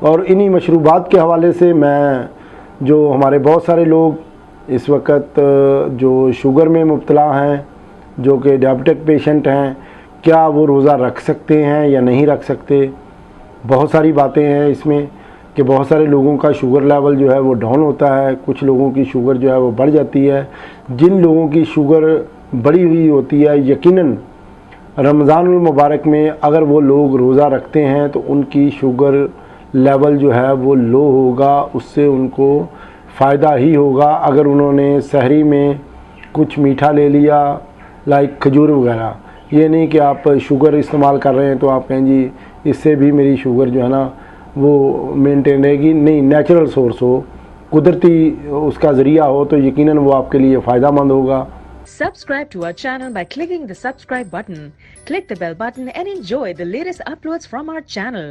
اور انہی مشروبات کے حوالے سے میں جو ہمارے بہت سارے لوگ اس وقت جو شوگر میں مبتلا ہیں، جو کہ ڈائبٹک پیشنٹ ہیں، کیا وہ روزہ رکھ سکتے ہیں یا نہیں رکھ سکتے، بہت ساری باتیں ہیں اس میں کہ بہت سارے لوگوں کا شوگر لیول جو ہے وہ ڈاؤن ہوتا ہے، کچھ لوگوں کی شوگر جو ہے وہ بڑھ جاتی ہے۔ جن لوگوں کی شوگر بڑھی ہوئی ہوتی ہے، یقیناً رمضان المبارک میں اگر وہ لوگ روزہ رکھتے ہیں تو ان کی شوگر لیول جو ہے وہ لو ہوگا، اس سے ان کو فائدہ ہی ہوگا۔ اگر انہوں نے سحری میں کچھ میٹھا لے لیا لائک کھجور وغیرہ، یہ نہیں کہ آپ شوگر استعمال کر رہے ہیں تو آپ کہیں جی اس سے بھی میری شوگر جو ہے نا وہ مینٹین رہے گی، نہیں، نیچرل سورس ہو، قدرتی اس کا ذریعہ ہو تو یقیناً وہ آپ کے لیے فائدہ مند ہوگا۔ Subscribe to our channel by clicking the subscribe button. Click the bell button and enjoy the latest uploads from our channel.